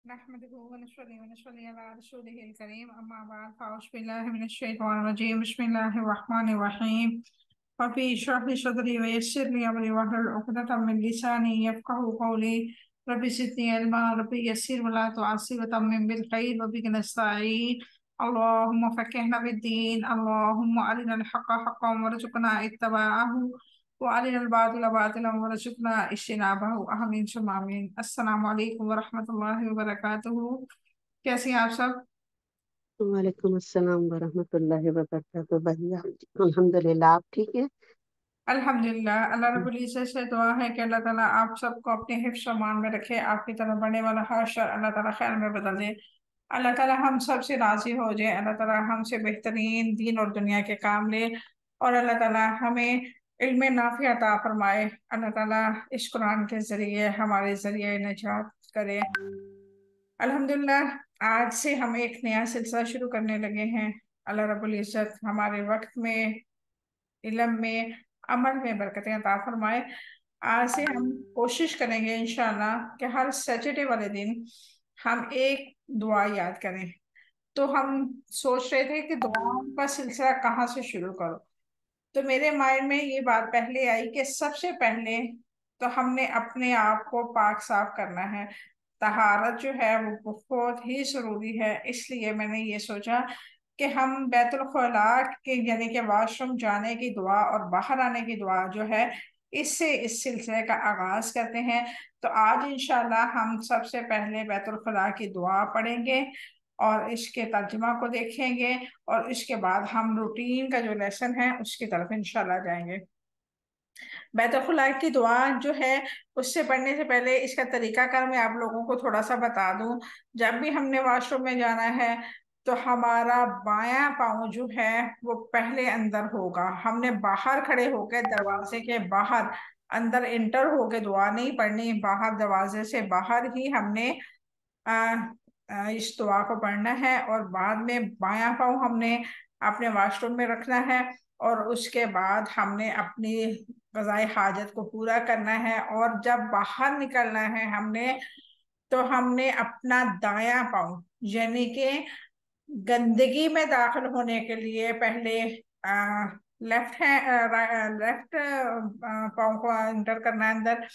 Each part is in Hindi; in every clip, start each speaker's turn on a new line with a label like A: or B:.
A: नहमदुहु व नशहदु व नसल्ली अला रसूलिहिल करीम अम्मा बाद फ़अऊज़ु बिल्लाहि मिनश शैतानिर रजीम बिस्मिल्लाहिर रहमानिर रहीम रब्बी इश्रह ली सदरी व यस्सिर ली अमरी वहलुल उक़दतम मिन लिसानी यफ़क़हू क़ौली रब्बी ज़िदनी इल्मा रब्बी यस्सिर व ला तुअस्सिर व तम्मिम बिल खैर व बिक नस्तईन अल्लाहुम्मा फ़क़िहना बिद्दीन अल्लाहुम्मा अरिनल हक़्क़ हक़्क़न वरज़ुक़ना इत्तिबाअहू वालिल बातिल बातिलन वरज़ुक़ना इज्तिनाबहू आमीन सुम्मा आमीन। अस्सलामु अलैकुम वरहमतुल्लाहि वबरकातुहू। कैसी हैं आप सब?
B: वालेकुम अस्सलाम वरहमतुल्लाहि वबरकातुहू। बढ़िया, अल्हम्दुलिल्लाह। आप ठीक है?
A: अल्हम्दुलिल्लाह। अल्लाह रब्बुल इज़्ज़त से दुआ है कि अल्लाह ताला आप सबको अपने हिफ्ज़ व मान में रखे, आपकी तरफ बढ़ने वाला हर शर अल्लाह ताला खैर में बदल दे। अल्लाह ताला हम सब से राजी हो जाए, अल्लाह ताला हमसे बेहतरीन दीन और दुनिया के काम ले, और अल्लाह ताला हमें इल्म नाफ़ी अता फरमाए। अल्लाह ताला इस कुरान के जरिए हमारे जरिए निजात करे। अल्हम्दुलिल्लाह, आज से हम एक नया सिलसिला शुरू करने लगे हैं। अल्लाह रब्बुल इज़्ज़त हमारे वक्त में, इल्म में, अमल में बरकतें अता फरमाए। आज से हम कोशिश करेंगे इंशाल्लाह कि हर सैटरडे वाले दिन हम एक दुआ याद करें। तो हम सोच रहे थे कि दुआओं का सिलसिला कहाँ से शुरू करो। तो मेरे माइंड में ये बात पहले आई कि सबसे पहले तो हमने अपने आप को पाक साफ करना है। तहारत जो है वो बहुत ही जरूरी है। इसलिए मैंने ये सोचा कि हम बैतुल खुला के यानी कि वॉशरूम जाने की दुआ और बाहर आने की दुआ जो है, इससे इस सिलसिले का आगाज करते हैं। तो आज इंशाल्लाह हम सबसे पहले बैतुल खुला की दुआ पढ़ेंगे और इसके तर्जुमा को देखेंगे, और इसके बाद हम रूटीन का जो लेसन है उसकी तरफ इंशाल्लाह जाएंगे। बैतुल की दुआ जो है, उससे पढ़ने से पहले इसका तरीकाकार मैं आप लोगों को थोड़ा सा बता दूं। जब भी हमने वॉशरूम में जाना है तो हमारा बायां पाँव जो है वो पहले अंदर होगा। हमने बाहर खड़े होकर दरवाजे के बाहर, अंदर इंटर होके दुआ नहीं पढ़नी, बाहर दरवाजे से बाहर ही हमने आ, इस दुआ को पढ़ना है। और बाद में बायां पाँव हमने अपने वॉशरूम में रखना है, और उसके बाद हमने अपनी क़ज़ाए हाजत को पूरा करना है। और जब बाहर निकलना है हमने, तो हमने अपना दायां पाँव यानी कि गंदगी में दाखिल होने के लिए पहले लेफ्ट पाँव को एंटर करना है अंदर,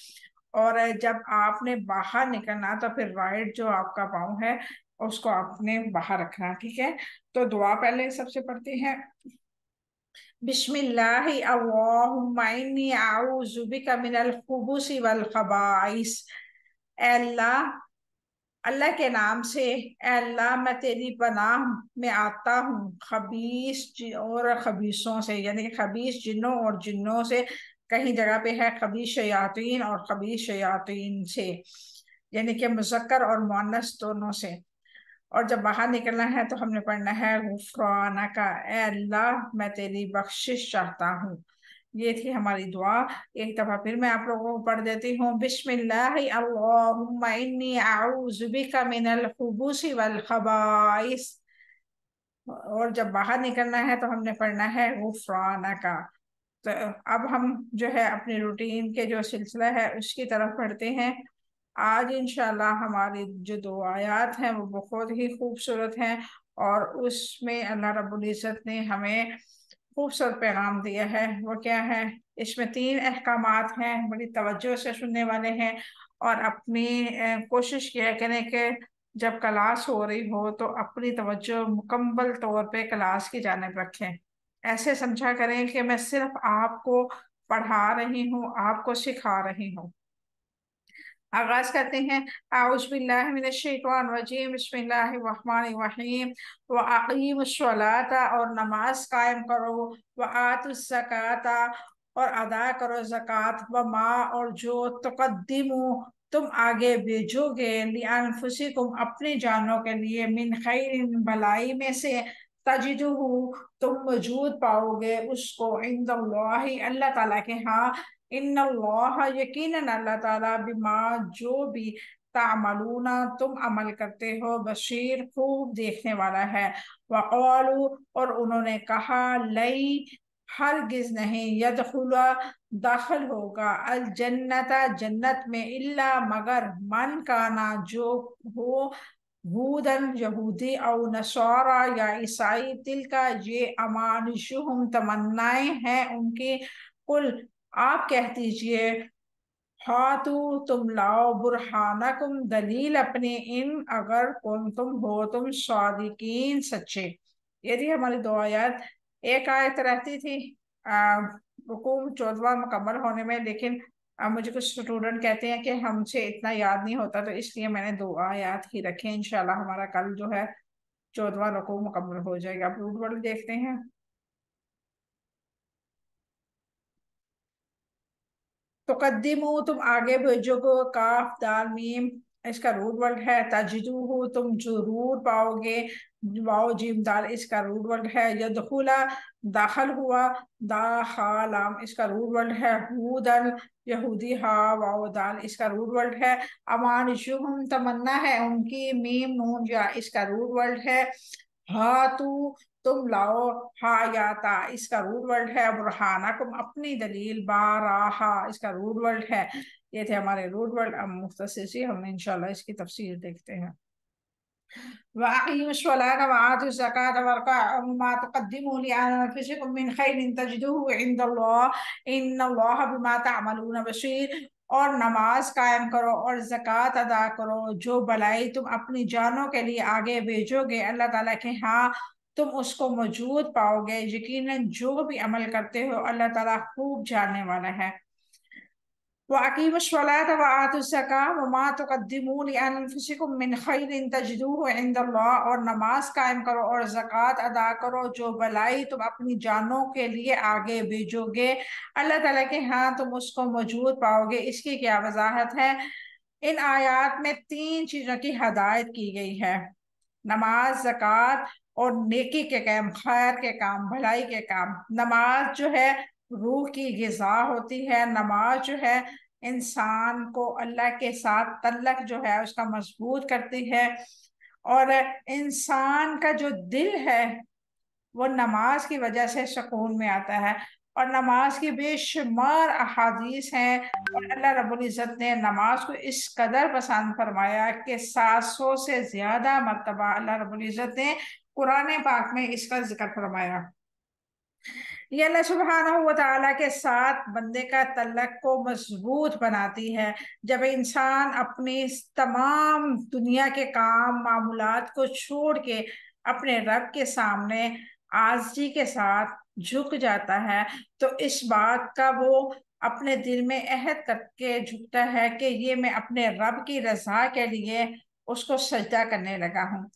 A: और जब आपने बाहर निकलना तो फिर राइट जो आपका पाँव है उसको आपने बाहर रखना। ठीक है, तो दुआ पहले सबसे पढ़ते हैं। बिस्मिल्लाहि अल्लाहुम्मा इन्नी अऊज़ु बिका मिनल खुबुसि वल खबाइस। ऐ अल्लाह, अल्लाह के नाम से, ऐ अल्लाह मैं तेरी पनाह में आता हूँ खबीस और खबीसों से, यानी कि खबीस जिन्नों और जिन्नों से। कहीं जगह पे है खबीस शयातीन और खबीस शयातीन से, यानी कि मुज़क्कर और मुअन्नस दोनों से। और जब बाहर निकलना है तो हमने पढ़ना है गुफराना का, ए अल्लाह मैं तेरी बख्शिश चाहता हूँ। ये थी हमारी दुआ। एक दफा फिर मैं आप लोगों को पढ़ देती हूँ। बिस्मिल्लाहि अल्लाहुम्मा इन्नी अऊज़ु बिका मिनल खुबुसि वल खबाइस। और जब बाहर निकलना है तो हमने पढ़ना है गुफराना का। तो अब हम जो है अपनी रूटीन के जो सिलसिला है उसकी तरफ बढ़ते हैं। आज इंशाल्लाह हमारी जो दो आयात हैं वो बहुत ही खूबसूरत हैं, और उसमें अल्लाह रब्बुल इज़्ज़त ने हमें खूबसूरत पैगाम दिया है। वो क्या है? इसमें तीन अहकामात हैं, बड़ी तवज्जो से सुनने वाले हैं। और अपनी कोशिश किया करें कि जब क्लास हो रही हो तो अपनी तवज्जो मुकम्मल तौर पे क्लास की जानिब रखें। ऐसे समझा करें कि मैं सिर्फ आपको पढ़ा रही हूँ, आपको सिखा रही हूँ। आगाज करते हैं। आऊज़ु बिल्लाहि मिनश शैतानिर रजीम बिस्मिल्लाहिर रहमानिर रहीम। व अकीमुस सलाता, और नमाज कायम करो। व आतुस ज़काता, और अदा करो ज़कात। व मा, और जो तुक़द्दिमू तुम आगे भेजोगे, लिअन्फुसिकुम अपनी जानों के लिए, मिन खैरिन भलाई में से, तजिदुहु तुम मौजूद पाओगे उसको, इंदल्लाहि अल्लाह ताला के यहाँ। इन्नल्लाह यकीनन अल्लाह ताला, बिमा जो भी, तामलूना तुम अमल करते हो, बशीर खूब देखने वाला है। वक़ालू, और उन्होंने कहा, लई हरगिज नहीं, यदखुला दाखिल होगा, अल जन्नता जन्नत में, इल्ला मगर, मन काना जो हो, हूदन यहूदी, और नसारा या ईसाई, तिल का ये अमानिशुहुम तमन्नाएं हैं उनकी। कुल आप कह दीजिए, हाँ तुम लाओ बुरहानकुम दलील अपनी, इन अगर तुम हो तुम सादिकीन सच्चे। ये थी हमारी दो आयत। एक आयत रहती थी आ, रुकू 14वां मुकम्मल होने में, लेकिन मुझे कुछ स्टूडेंट कहते हैं कि हमसे इतना याद नहीं होता, तो इसलिए मैंने दो आयत ही रखे। इंशाल्लाह हमारा कल जो है 14वां रुकू मुकम्मल हो जाएगा। अब रूट वर्ड देखते हैं। तुकद्दिमू तुम आगे भेजोगे, काफ दाल मीम इसका रूट वर्ड है। तजिदूहु तुम जरूर पाओगे, वाओ जीम दाल इसका रूट वर्ड है। यदखुला दाखिल हुआ, दाखलाम इसका रूट वर्ड है। हुदन यहूदी, हा वाओ दाल इसका रूट वर्ड है। अमानिशुहुम तमन्ना है उनकी, मीम नून या इसका रूट वर्ड है। हाँ तुम लाओ, हा या ता इसका रूट वर्ड है। बुरहाना तुम अपनी दलील, बाराहा इसका रूट वर्ड है। ये थे हमारे रूट वर्ड। अब मुख्तसर सी हम इंशाल्लाह इसकी तफसीर देखते हैं। वाक़िमुस्सलाता व आतुज़ ज़काता वरकअू मा तुक़द्दिमू लिअन्फुसिकुम मिन खैरिन तजिदूहु इंदल्लाह इन्नल्लाह बिमा तअमलून बसीर। और नमाज कायम करो और ज़कात अदा करो, जो भलाई तुम अपनी जानों के लिए आगे भेजोगे अल्लाह ताला के यहाँ तुम उसको मौजूद पाओगे। यकीनन जो भी अमल करते हो अल्लाह ताला खूब जानने वाला है। वअकीमुस्सलाता व आतुज़्ज़कात वमा तुक़द्दिमू लिअन्फुसिकुम मिन खैरिन तजिदूहु इंदल्लाह। और नमाज कायम करो और ज़कात अदा करो, जो भलाई तुम अपनी जानों के लिए आगे भेजोगे अल्लाह ताला के यहाँ तुम उसको मौजूद पाओगे। इसकी क्या वजाहत है। इन आयात में तीन चीजों की हदायत की गई है। नमाज, ज़कात और नेकी के काम, खैर के काम, भलाई के काम। नमाज जो है रूह की ग़िज़ा होती है। नमाज जो है इंसान को अल्लाह के साथ तल्लक जो है उसका मजबूत करती है। और इंसान का जो दिल है वो नमाज की वजह से सुकून में आता है। और नमाज की बेशुमार अहादीस हैं। और अल्लाह रब्बुल इज़्ज़त ने नमाज को इस कदर पसंद फरमाया कि 700 से ज्यादा मर्तबा अल्लाह रब्बुल इज़्ज़त ने कुरान पाक में इसका जिक्र फरमाया। ये अल्लाह सुब्हानहू व तआला के साथ बंदे का तल्लक को मजबूत बनाती है। जब इंसान अपनी तमाम दुनिया के काम मामूलात को छोड़ के अपने रब के सामने आजिज़ी के साथ झुक जाता है, तो इस बात का वो अपने दिल में अहद करके झुकता है कि ये मैं अपने रब की रजा के लिए उसको सजदा करने लगा हूँ।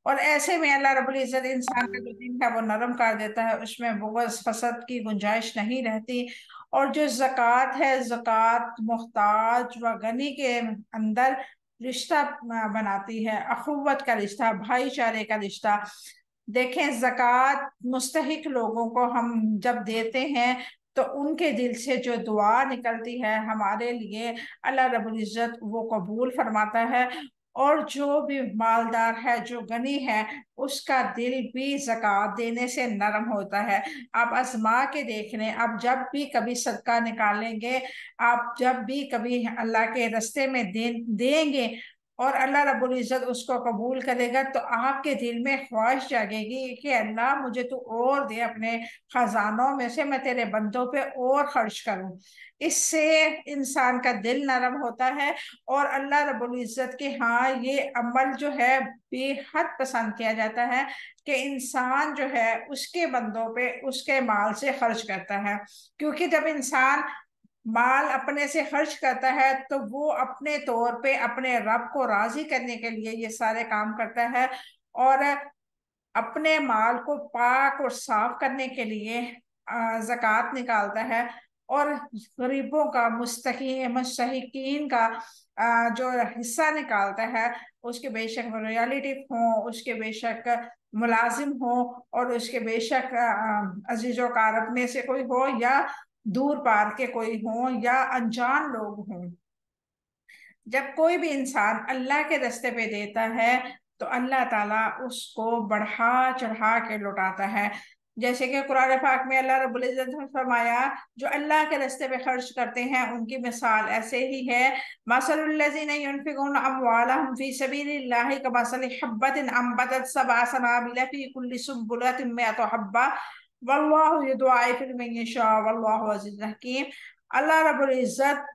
A: और ऐसे में अल्लाह रब्बुल इज़्ज़त इंसान का जो दिल है वो नरम कर देता है, उसमें बुग़्ज़ फसद की गुंजाइश नहीं रहती। और जो ज़कात है, ज़कात मोहताज व गनी के अंदर रिश्ता बनाती है, अखुवत का रिश्ता, भाईचारे का रिश्ता। देखें, ज़कात मुस्तहिक लोगों को हम जब देते हैं तो उनके दिल से जो दुआ निकलती है हमारे लिए, अल्लाह रब्बुल इज़्ज़त वो कबूल फरमाता है। और जो भी मालदार है, जो गनी है, उसका दिल भी ज़कात देने से नरम होता है। आप आजमा के देख लें, आप जब भी कभी सदका निकालेंगे, आप जब भी कभी अल्लाह के रास्ते में देंगे और अल्लाह रब्बुल इज़्ज़त उसको कबूल करेगा, तो आपके दिल में ख्वाहिश जागेगी कि अल्लाह मुझे तू और दे, अपने खजानों में से मैं तेरे बंदों पे और खर्च करूं। इससे इंसान का दिल नरम होता है। और अल्लाह रब्बुल इज़्ज़त के हाँ ये अमल जो है बेहद पसंद किया जाता है कि इंसान जो है उसके बंदों पे उसके माल से खर्च करता है। क्योंकि जब इंसान माल अपने से खर्च करता है तो वो अपने तौर पे अपने रब को राजी करने के लिए ये सारे काम करता है। और अपने माल को पाक और साफ करने के लिए ज़कात निकालता है। और गरीबों का, मुस्तहिकीन का जो हिस्सा निकालता है, उसके बेशक रॉयल्टी हो, उसके बेशक मुलाजिम हो, और उसके बेशक अजीजों कारब में से कोई हो, या दूर पार के कोई हो, या अनजान लोग हों। जब कोई भी इंसान अल्लाह के रास्ते पे देता है तो अल्लाह ताला उसको बढ़ा चढ़ा के लौटाता है। जैसे कि कुरान पाक में अल्लाह रब्बुल इज्जत ने फरमाया, जो अल्लाह के रास्ते पे खर्च करते हैं उनकी मिसाल ऐसे ही है, मसलुल्लज़ीना युनफिकूना अम्वालहुम फी सबीलिल्लाहि कमसली हब्बतिन अम्बतत सबअ सनाबिला फी कुल्ली सुंबुलतिन मिअतु हब्बा वल्लाहु युद्आइफु लिमन यशा वल्लाहु अज़ीज़ुन हकीम। अल्लाह रब्बुल इज्जत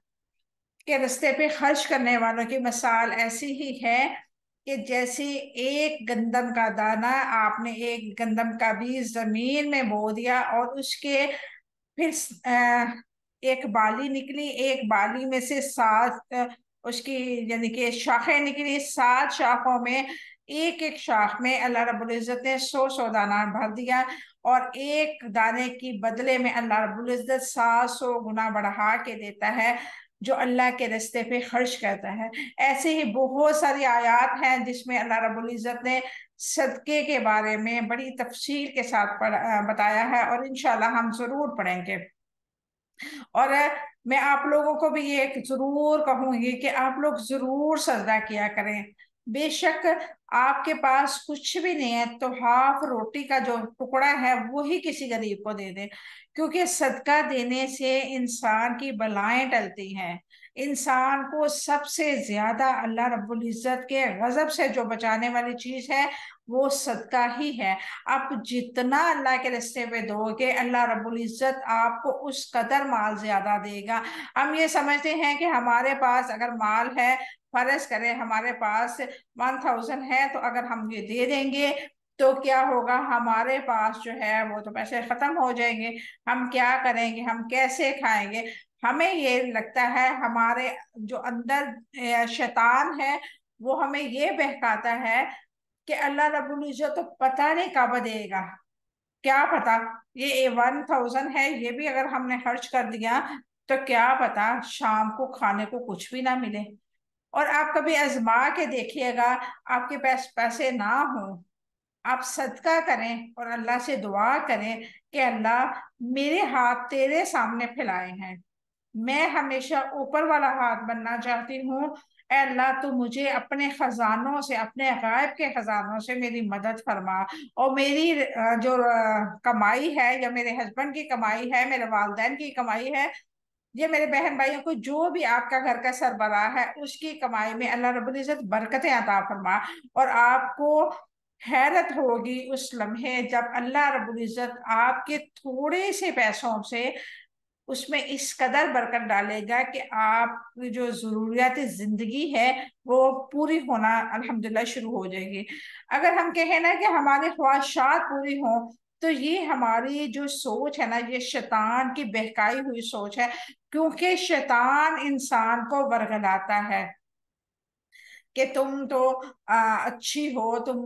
A: के रास्ते पे खर्च करने वालों की मिसाल ऐसी ही है कि जैसे एक गंदम का दाना, आपने एक गंदम का बीज जमीन में बो दिया और उसके फिर एक बाली निकली, एक बाली में से सात उसकी यानी कि शाखें निकली, सात शाखों में एक एक शाख में अल्लाह रब्बुल इज्जत ने सौ सौ दाना भर दिया, और एक दाने की बदले में अल्लाह रब्बुल इज्जत 700 गुना बढ़ा के देता है जो अल्लाह के रास्ते पे खर्च करता है। ऐसे ही बहुत सारी आयात हैं जिसमें अल्लाह रब्बुल इज्जत ने सदके के बारे में बड़ी तफसील के साथ बताया है, और इंशाल्लाह हम जरूर पढ़ेंगे। और मैं आप लोगों को भी ये जरूर कहूंगी कि आप लोग जरूर सजदा किया करें। बेशक आपके पास कुछ भी नहीं है तो हाफ रोटी का जो टुकड़ा है वो ही किसी गरीब को दे दे, क्योंकि सदका देने से इंसान की बलाएं टलती हैं। इंसान को सबसे ज्यादा अल्लाह रब्बुल इज्जत के गजब से जो बचाने वाली चीज है वो सदका ही है। आप जितना अल्लाह के रास्ते पे दोगे अल्लाह रब्बुल इज्जत आपको उस कदर माल ज्यादा देगा। हम ये समझते हैं कि हमारे पास अगर माल है, फर्ज करें हमारे पास 1000 है, तो अगर हम ये दे देंगे तो क्या होगा, हमारे पास जो है वो तो पैसे खत्म हो जाएंगे, हम क्या करेंगे, हम कैसे खाएंगे। हमें ये लगता है हमारे जो अंदर शैतान है वो हमें ये बहकाता है कि अल्लाह रब्बुल इज्जत तो पता नहीं कब देगा, क्या पता ये 1000 है ये भी अगर हमने खर्च कर दिया तो क्या पता शाम को खाने को कुछ भी ना मिले। और आप कभी आजमा के देखिएगा, आपके पास पैसे ना हो, आप सदका करें और अल्लाह से दुआ करें कि अल्लाह मेरे हाथ तेरे सामने फैलाए हैं, मैं हमेशा ऊपर वाला हाथ बनना चाहती हूँ। ऐ अल्लाह तू मुझे अपने खजानों से, अपने गायब के खजानों से मेरी मदद फरमा, और मेरी जो कमाई है या मेरे हस्बैंड की कमाई है, मेरे वालिदैन की कमाई है, ये मेरे बहन भाइयों को जो भी आपका घर का सरबराह है उसकी कमाई में अल्लाह रब्बुल इज्जत बरकतें अता फरमा। और आपको हैरत होगी उस लम्हे जब अल्लाह रब्बुल इज्जत आपके थोड़े से पैसों से उसमें इस कदर बरकत डालेगा कि आपकी जो जरूरियात जिंदगी है वो पूरी होना अल्हम्दुलिल्लाह शुरू हो जाएगी। अगर हम कहें ना कि हमारी ख्वाहिशात पूरी हों, तो ये हमारी जो सोच है ना, ये शैतान की बहकाई हुई सोच है, क्योंकि शैतान इंसान को वर्गलाता है कि तुम तो अच्छी हो, तुम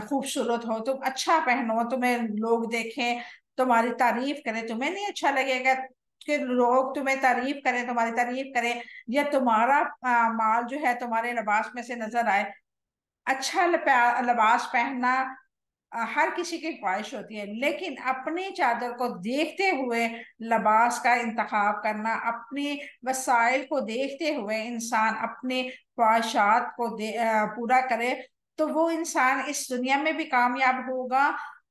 A: खूबसूरत हो, तुम अच्छा पहनो, तुम्हें लोग देखें, तुम्हारी तारीफ करें, तुम्हें नहीं अच्छा लगेगा कि लोग तुम्हें तारीफ करें, तुम्हारी तारीफ करें, या तुम्हारा माल जो है तुम्हारे लिबास में से नजर आए। अच्छा लिबास पहनना हर किसी की ख्वाहिश होती है, लेकिन अपनी चादर को देखते हुए लिबास का इंतखाब करना, अपनी वसाइल को देखते हुए इंसान अपनी ख्वाहिशात को पूरा करे, तो वो इंसान इस दुनिया में भी कामयाब होगा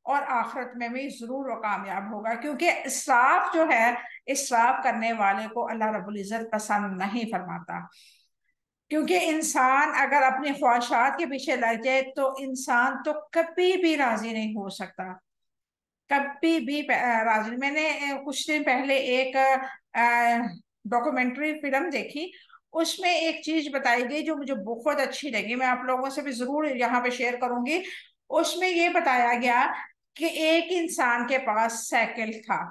A: और आखिरत में भी जरूर वो कामयाब होगा। क्योंकि इसराफ जो है, इसराफ करने वाले को अल्लाह रब्बुल इज्जत पसंद नहीं फरमाता। क्योंकि इंसान अगर अपनी ख्वाहिशात के पीछे लग जाए तो इंसान तो कभी भी राजी नहीं हो सकता, कभी भी राजी नहीं। मैंने कुछ दिन पहले एक डॉक्यूमेंट्री फिल्म देखी, उसमें एक चीज बताई गई जो मुझे बहुत अच्छी लगी, मैं आप लोगों से भी जरूर यहाँ पे शेयर करूंगी। उसमें ये बताया गया कि एक इंसान के पास साइकिल था,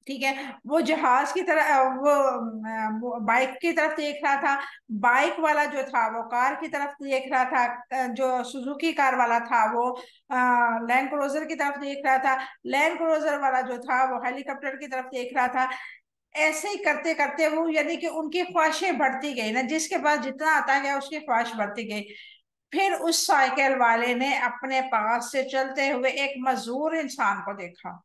A: ठीक है, वो जहाज की तरह वो बाइक की तरफ देख रहा था, बाइक वाला जो था वो कार की तरफ देख रहा था, जो सुजुकी कार वाला था वो लैंड क्रूजर की तरफ देख रहा था, लैंड क्रूजर वाला जो था वो हेलीकॉप्टर की तरफ देख रहा था। ऐसे ही करते करते वो यानी कि उनकी ख्वाहिशें बढ़ती गई ना, जिसके पास जितना आता गया उसकी ख्वाहिश बढ़ती गई। फिर उस साइकिल वाले ने अपने पास से चलते हुए एक मजदूर इंसान को देखा,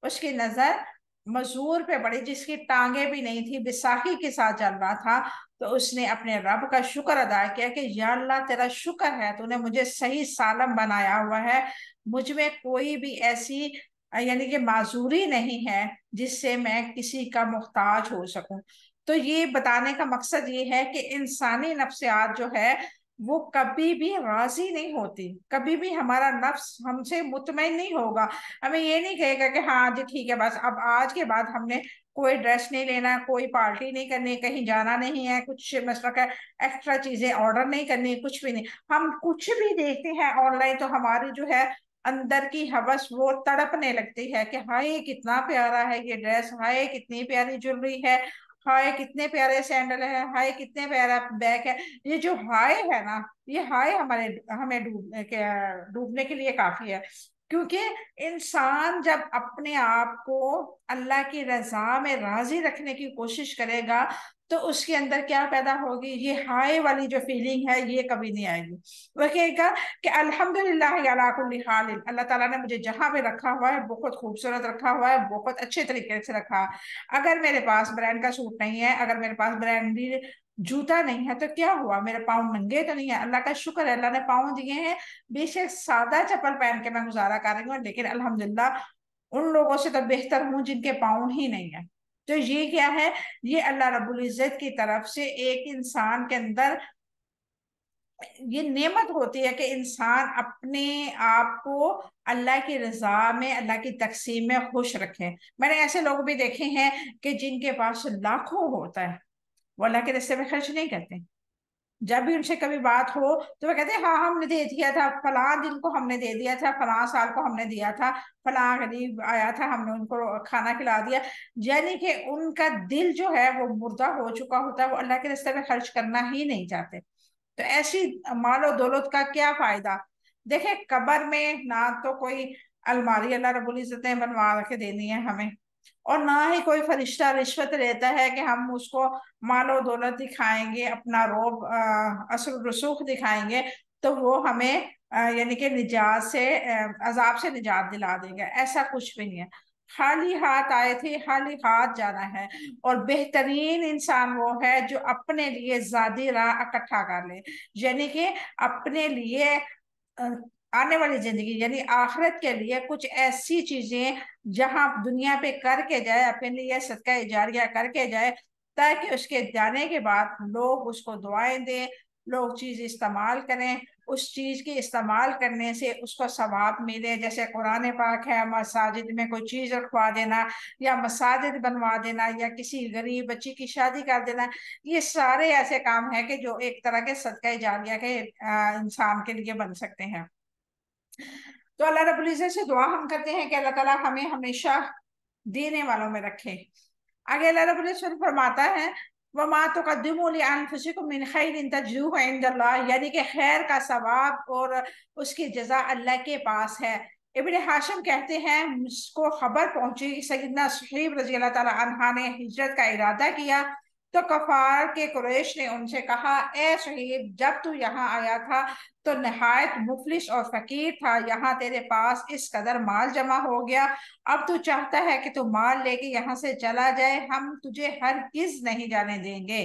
A: उसकी नजर मजदूर पे पड़ी, जिसकी टांगे भी नहीं थी, बैसाखी के साथ चल रहा था, तो उसने अपने रब का शुक्र अदा किया कि या अल्लाह तेरा शुक्र है, तूने मुझे सही सालम बनाया हुआ है, मुझ में कोई भी ऐसी यानी कि माजूरी नहीं है जिससे मैं किसी का मोहताज हो सकूं। तो ये बताने का मकसद ये है कि इंसानी नफ्सियात जो है वो कभी भी राजी नहीं होती, कभी भी हमारा नफ्स हमसे मुतमईन नहीं होगा। हमें ये नहीं कहेगा कि हाँ जी ठीक है, बस अब आज के बाद हमने कोई ड्रेस नहीं लेना, कोई पार्टी नहीं करनी, कहीं जाना नहीं है, कुछ मतलब का एक्स्ट्रा चीजें ऑर्डर नहीं करनी, कुछ भी नहीं। हम कुछ भी देखते हैं ऑनलाइन तो हमारी जो है अंदर की हवस वो तड़पने लगती है कि हाय कितना प्यारा है ये ड्रेस, हाय कितनी प्यारी ज्वेलरी है, हाय कितने प्यारे सैंडल है, हाय कितने प्यारा बैग है। ये जो हाय है ना, ये हाय हमारे हमें डूबने के लिए काफी है। क्योंकि इंसान जब अपने आप को अल्लाह की रजा में राजी रखने की कोशिश करेगा तो उसके अंदर क्या पैदा होगी, ये हाय वाली जो फीलिंग है ये कभी नहीं आएगी। वह कहेगा कि अल्हम्दुलिल्लाह अला कुल्ली हाल, अल्लाह ताला ने मुझे जहां पे रखा हुआ है बहुत खूबसूरत रखा हुआ है, बहुत अच्छे तरीके से रखा है। अगर मेरे पास ब्रांड का सूट नहीं है, अगर मेरे पास ब्रांडी जूता नहीं है, तो क्या हुआ, मेरे पाँव नंगे तो नहीं है, अल्लाह का शुक्र है अल्लाह ने पाँव दिए हैं। बेशक सादा चप्पल पहन के मैं गुजारा कर रही हूँ, लेकिन अल्हम्दुलिल्लाह उन लोगों से तो बेहतर हूँ जिनके पाँव ही नहीं है। तो ये क्या है, ये अल्लाह रब्बुल इज्जत की तरफ से एक इंसान के अंदर ये नेमत होती है कि इंसान अपने आप को अल्लाह की रजा में, अल्लाह की तकसीम में खुश रखे। मैंने ऐसे लोग भी देखे हैं कि जिनके पास लाखों होता है, वो अल्लाह के रास्ते में खर्च नहीं करते। जब भी उनसे कभी बात हो तो वो कहते हैं हाँ हमने दे दिया था, फलां दिन को हमने दे दिया था, फलां साल को हमने दिया था, फलां गरीब आया था हमने उनको खाना खिला दिया। यानी कि उनका दिल जो है वो मुर्दा हो चुका होता है, वो अल्लाह के रास्ते में खर्च करना ही नहीं चाहते। तो ऐसी मालो दौलत का क्या फायदा। देखे कब्र में ना तो कोई अलमारी अल्लाह रब्बुल इज्जत ने बनवा के देनी है हमें, और ना ही कोई फरिश्ता रिश्वत लेता है कि हम उसको मालो दौलत दिखाएंगे, अपना रोब असर रसूख दिखाएंगे तो वो हमें यानी कि निजात से अजाब से निजात दिला देंगे। ऐसा कुछ भी नहीं है। खाली हाथ आए थे, खाली हाथ जाना है। और बेहतरीन इंसान वो है जो अपने लिए ज़ादी राह इकट्ठा कर ले, यानी कि अपने लिए अ, आने वाली जिंदगी यानी आखिरत के लिए कुछ ऐसी चीजें जहां दुनिया पे करके जाए, अपने लिए सदका जारिया करके जाए, ताकि उसके जाने के बाद लोग उसको दुआएं दें, लोग चीज इस्तेमाल करें, उस चीज के इस्तेमाल करने से उसको सवाब मिले। जैसे कुरान पाक है, मसाजिद में कोई चीज रखवा देना, या मसाजिद बनवा देना, या किसी गरीब बच्ची की शादी कर देना, ये सारे ऐसे काम हैं कि जो एक तरह के सदका जारिया के इंसान के लिए बन सकते हैं। तो अल्लाह रब्बुल इज्जत से दुआ हम करते हैं कि अल्लाह ताला हमें हमेशा देने वालों में रखे। आगे अल्लाह रब्बुल इज्जत फरमाता है वमा तुक़द्दिमू लिअन्फुसिकुम मिन खैरिन तजिदूहु इंदल्लाह, यानी कि खैर का सवाब और उसकी जजा अल्लाह के पास है। इब्ने हाशिम कहते हैं मुझको खबर पहुंची कि सैयदना सुहैब रजी अल्लाह ताला अन्हा ने हिजरत का इरादा किया, तो कफार के कुरैश ने उनसे कहा, ए सुहैब जब तू यहाँ आया था तो नहायत मुफलिस और फकीर था, यहाँ तेरे पास इस कदर माल जमा हो गया, अब तू चाहता है कि तू माल लेके यहाँ से चला जाए, हम तुझे हरगिज नहीं जाने देंगे।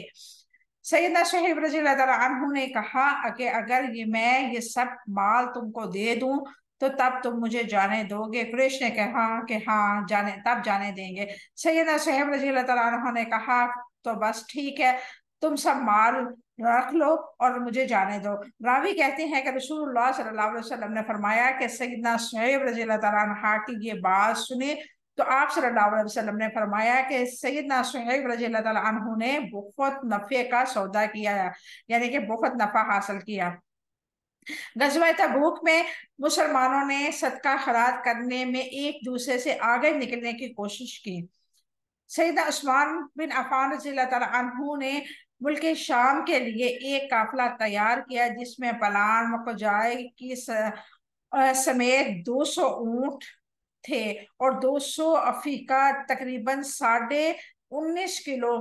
A: सैयदना शुहैब रज़ियल्लाहु ताला अन्हु ने कहा कि अगर मैं ये सब माल तुमको दे दूं तो तब तुम मुझे जाने दोगे। कुरैश ने कहा कि हाँ जाने, तब जाने देंगे। सैयदना शुहैब रज़ियल्लाहु ताला अन्हु ने कहा तो बस ठीक है, तुम सब माल रख लो और मुझे जाने दो। रावी कहते हैं कि रसूलुल्लाह सल्लल्लाहु अलैहि वसल्लम ने फरमाया कि सैयदना शुहैब रज़ियल्लाहु ताला अन्हा की ये बात सुने तो आप सल्लल्लाहु अलैहि वसल्लम ने फरमाया कि सैयदना शुहैब रज़ियल्लाहु ताला अन्हु ने बहुत नफे का सौदा किया, यानी कि बहुत नफा हासिल किया। गज़वा तबूक में मुसलमानों ने सदका खैरात करने में एक दूसरे से आगे निकलने की कोशिश की। सैयदना उस्मान बिन अफ़ान रज़ियल्लाहु ताला अन्हु ने मुल्क शाम के लिए एक काफिला तैयार किया जिसमें पलान मकजाई की समेत 200 ऊंट थे और 200 अफीका तकरीबन 19.5 किलो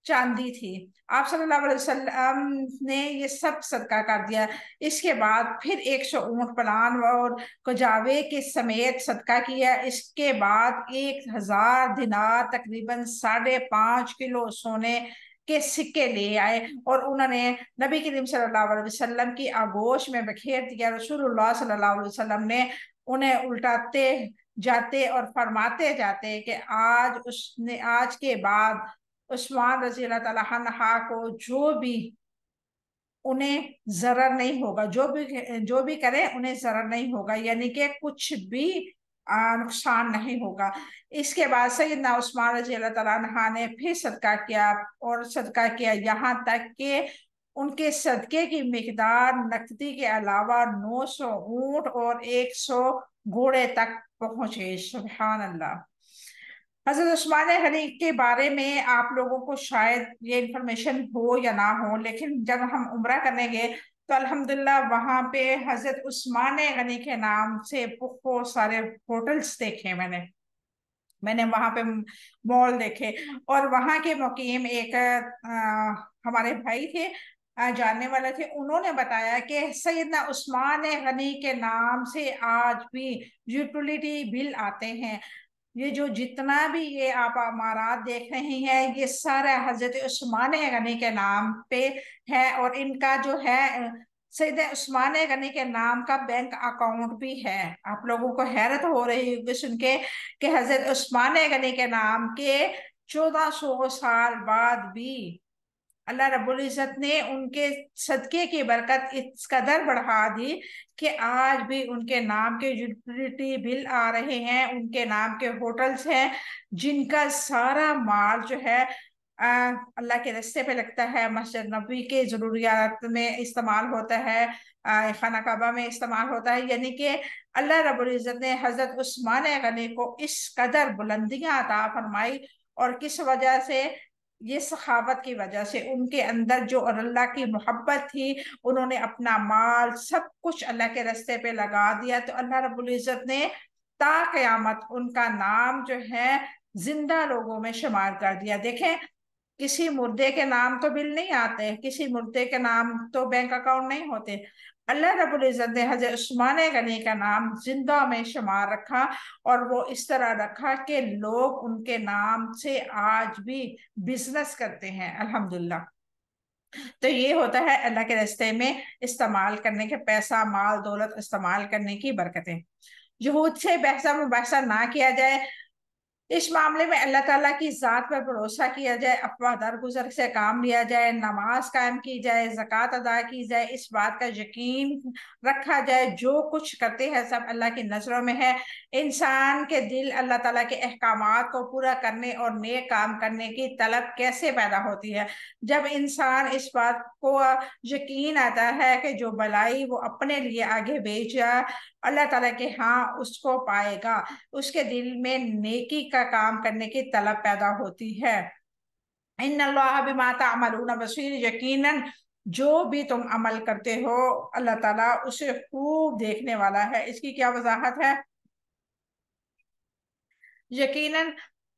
A: चांदी थी। आप सल्लल्लाहु अलैहि वसल्लम ने ये सब सदका कर दिया। इसके बाद फिर 100 ऊंट पलान और कजावे के समेत सदका किया। इसके बाद 1000 दिनार तकरीबन 5.5 किलो सोने के सिक्के ले आए और उन्होंने नबी करीम सल्लल्लाहु अलैहि वसल्लम की आगोश में बखेर दिया। रसूलुल्लाह सल्लल्लाहु अलैहि वसल्लम ने उन्हें उल्टाते जाते और फरमाते जाते कि आज के बाद उस्मान रजी अल्लाह ताला अन्हा को जो भी उन्हें जरर नहीं होगा, जो भी करे उन्हें जरर नहीं होगा, यानी कि कुछ भी नुकसान नहीं होगा। इसके बाद सैयदना उस्मान रजी अल्लाह ताला अन्हा ने फिर सदका किया और सदका किया यहाँ तक कि उनके सदके की मिकदार नकदी के अलावा 900 ऊंट और 100 घोड़े तक पहुंचे। सुभान अल्लाह। हजरत उस्मान गनी के बारे में आप लोगों को शायद ये इंफॉर्मेशन हो या ना हो, लेकिन जब हम उम्रा करने गए तो अल्हम्दुलिल्लाह वहां पे हजरत उस्मान गनी के नाम से बहुत सारे होटल्स देखे मैंने। मैंने वहां पे मॉल देखे और वहां के मुकीम एक हमारे भाई थे, जानने वाले थे। उन्होंने बताया कि सैयदना उस्मान गनी के नाम से आज भी यूटिलिटी बिल आते हैं। ये जो जितना भी ये आप इमारात देख रहे हैं ये सारा हजरत उस्मान गनी के नाम पे है और इनका जो है सैयद उस्मान गनी के नाम का बैंक अकाउंट भी है। आप लोगों को हैरत हो रही होगी सुन के कि हजरत उस्मान गनी के नाम के 1400 साल बाद भी अल्लाह रब्बुल इज्जत ने उनके सदके की बरकत इस कदर बढ़ा दी कि आज भी उनके नाम के यूटिलिटी बिल आ रहे हैं, उनके नाम के होटल्स हैं जिनका सारा माल जो है अल्लाह के रास्ते पे लगता है, मस्जिद नबी के जरूरियात में इस्तेमाल होता है, खाना काबा में इस्तेमाल होता है। यानी कि अल्लाह रब्बुल इज्जत ने हजरत उस्मान गनी को इस कदर बुलंदियां अता फरमाई। और किस वजह से? ये सखावत की वजह से, उनके अंदर जो और अल्लाह की मोहब्बत थी, उन्होंने अपना माल सब कुछ अल्लाह के रास्ते पे लगा दिया। तो अल्लाह रब्बुल इज्जत ने ता कयामत उनका नाम जो है जिंदा लोगों में शुमार कर दिया। देखें, किसी मुर्दे के नाम तो बिल नहीं आते, किसी मुर्दे के नाम तो बैंक अकाउंट नहीं होते। अल्लाह रब्बुल इज्जत ने हजरत उस्मान गनी का नाम जिंदा में शुमार रखा और वो इस तरह रखा कि लोग उनके नाम से आज भी बिजनेस करते हैं अल्हम्दुलिल्लाह। तो ये होता है अल्लाह के रास्ते में इस्तेमाल करने के, पैसा माल दौलत इस्तेमाल करने की बरकतें। जुहूद से बहसा मुबहसा ना किया जाए। इस मामले में अल्लाह ताला की जात पर भरोसा किया जाए, अफवाह दरगुजर से काम लिया जाए, नमाज कायम की जाए, ज़कात अदा की जाए, इस बात का यकीन रखा जाए जो कुछ करते हैं सब अल्लाह की नजरों में है। इंसान के दिल अल्लाह ताला के अहकामात को पूरा करने और नेक काम करने की तलब कैसे पैदा होती है? जब इंसान इस बात को यकीन आता है कि जो भलाई वो अपने लिए आगे भेजा अल्लाह ताला के हाँ उसको पाएगा, उसके दिल में नेकी का काम करने की तलब पैदा होती है। इन्नल्लाह बिमा तामलून बसीर, यकीनन जो भी तुम अमल करते हो अल्लाह ताला उसे खूब देखने वाला है। इसकी क्या वजाहत है? यकीनन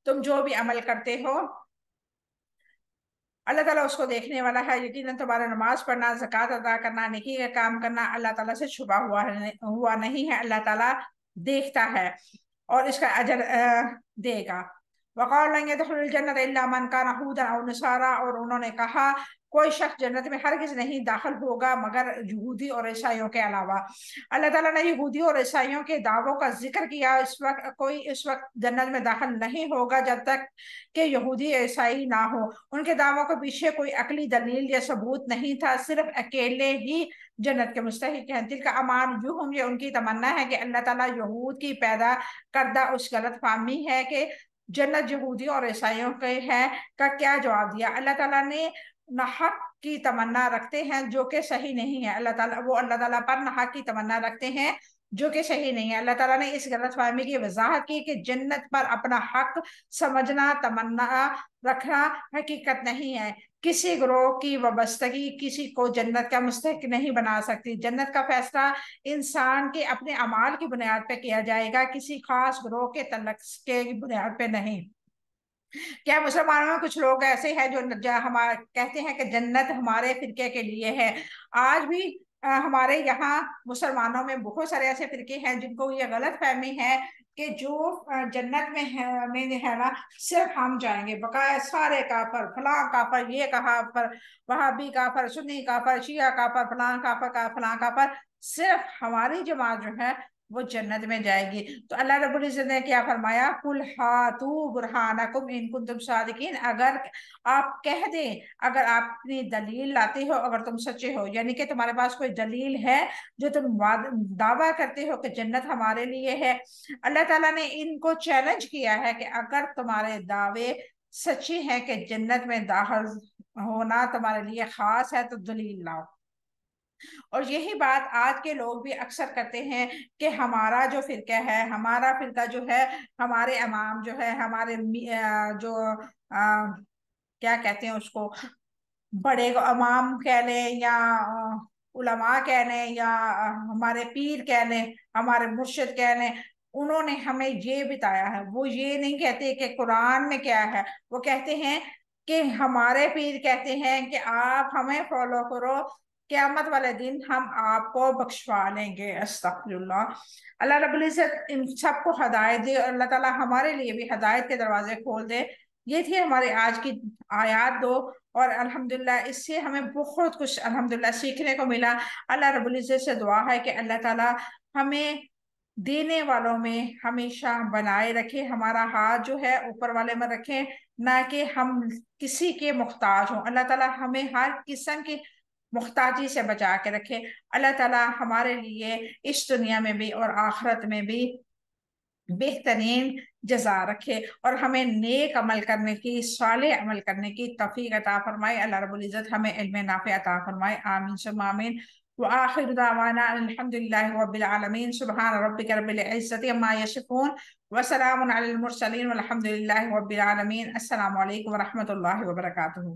A: तुम जो भी अमल करते हो अल्लाह ताला उसको देखने वाला है। यकीनन तुम्हारा नमाज पढ़ना, ज़कात अदा करना, नेकी का काम करना अल्लाह ताला से छुपा हुआ नहीं है, अल्लाह ताला देखता है और इसका अजर देगा। वक़ाल लन यदखुलुल जन्नत इल्ला मन कान हूदन औ नसारा, और उन्होंने कहा कोई शख्स जन्नत में हरगिज नहीं दाखिल होगा मगर यहूदी और ईसाइयों के अलावा। अल्लाह ताला ने यहूदी और ईसाइयों के दावों का जिक्र किया। इस वक्त जन्नत में दाखिल नहीं होगा जब तक कि यहूदी ईसाई ना हो। उनके दावों के पीछे कोई अकली दलील या सबूत नहीं था, सिर्फ अकेले ही जन्नत के मुस्तहिक हैं। दिल का अमान यूं, ये उनकी तमन्ना है कि अल्लाह ताला यहूद की पैदा करदा उस गलत फहमी है कि जन्नत यहूदी और ईसाइयों के है का क्या जवाब दिया। अल्लाह ताला ने नाहक की तमन्ना रखते हैं जो कि सही नहीं है। अल्लाह ताला पर नाहक की तमन्ना रखते हैं जो कि सही नहीं है। अल्लाह ताला ने इस गलत फहमी की वजाहत की कि जन्नत पर अपना हक समझना, तमन्ना रखना हकीकत नहीं है। किसी ग्रोह की वाबस्तगी किसी को जन्नत का मुस्तहिक नहीं बना सकती। जन्नत का फैसला इंसान के अपने अमाल की बुनियाद पर किया जाएगा, किसी खास ग्रोह के तलक के बुनियाद पर नहीं। क्या मुसलमानों में कुछ लोग ऐसे हैं जो हमारे कहते हैं कि जन्नत हमारे फिरके के लिए है। आज भी हमारे यहाँ मुसलमानों में बहुत सारे ऐसे फिरके हैं जिनको ये गलत फहमी है कि जो जन्नत में है ना, सिर्फ हम जाएंगे, बकाया सारे काफर, फलां काफर, ये काफर, वहाबी काफर, सुन्नी काफर, शिया काफर, फलां काफर का फलां काफर, सिर्फ हमारी जमात जो है वो जन्नत में जाएगी। तो अल्लाह रब्बुल इज्जत ने क्या फरमाया, कुल हातू बुरहानकुम इन कुंतुम सादिकीन, अगर आप कह दें, अगर आप अपनी दलील लाते हो, अगर तुम सच्चे हो, यानी कि तुम्हारे पास कोई दलील है जो तुम दावा करते हो कि जन्नत हमारे लिए है। अल्लाह ताला ने इनको चैलेंज किया है कि अगर तुम्हारे दावे सच्चे हैं कि जन्नत में दाखिल होना तुम्हारे लिए खास है तो दलील लाओ। और यही बात आज के लोग भी अक्सर करते हैं कि हमारा जो फिरका है, हमारा फिरका जो है, हमारे इमाम जो है, हमारे जो क्या कहते हैं उसको, बड़े इमाम कह लें या उलमा कह लें या हमारे पीर कह लें, हमारे मुर्शिद कह लें, उन्होंने हमें ये बताया है। वो ये नहीं कहते कि कुरान में क्या है, वो कहते हैं कि हमारे पीर कहते हैं कि आप हमें फॉलो करो, क़यामत वाले दिन हम आपको बख्शवा लेंगे। अस्तगफिरुल्लाह। अल्लाह रब्बुल इज्जत इन सबको हदायत दे और अल्लाह ताला हमारे लिए भी हदायत के दरवाजे खोल दे। ये थी हमारी आज की आयात दो, और अल्हम्दुलिल्लाह इससे हमें बहुत कुछ अल्हम्दुलिल्लाह सीखने को मिला। अल्लाह रब्बुल इज्जत से दुआ है कि अल्लाह ताला हमें देने वालों में हमेशा बनाए रखे, हमारा हाथ जो है ऊपर वाले में रखे, ना कि हम किसी के मुख्ताज हों। अल्लाह ताला हमें हर किस्म की मुख्ताजी से बचा के रखे। अल्लाह ताला हमारे लिए इस दुनिया में भी और आखिरत में भी बेहतरीन जजा रखे और हमें नेक अमल करने की, साले अमल करने की तौफीक अता फरमाए। अल्लाह रब्बुल इज्जत हमें इल्म नाफिअ अता फरमाए। आमीन सुम्मा आमीन। व आखिर दावाना अल्हम्दुलिल्लाहि रब्बिल आलमीन। सुब्हान रब्बिका रब्बिल इज्जति अम्मा यसिफून व सलामुन अलल मुरसलीन वल्हम्दुलिल्लाहि रब्बिल आलमीन। अस्सलामु अलैकुम व रहमतुल्लाहि व बरकातुहू।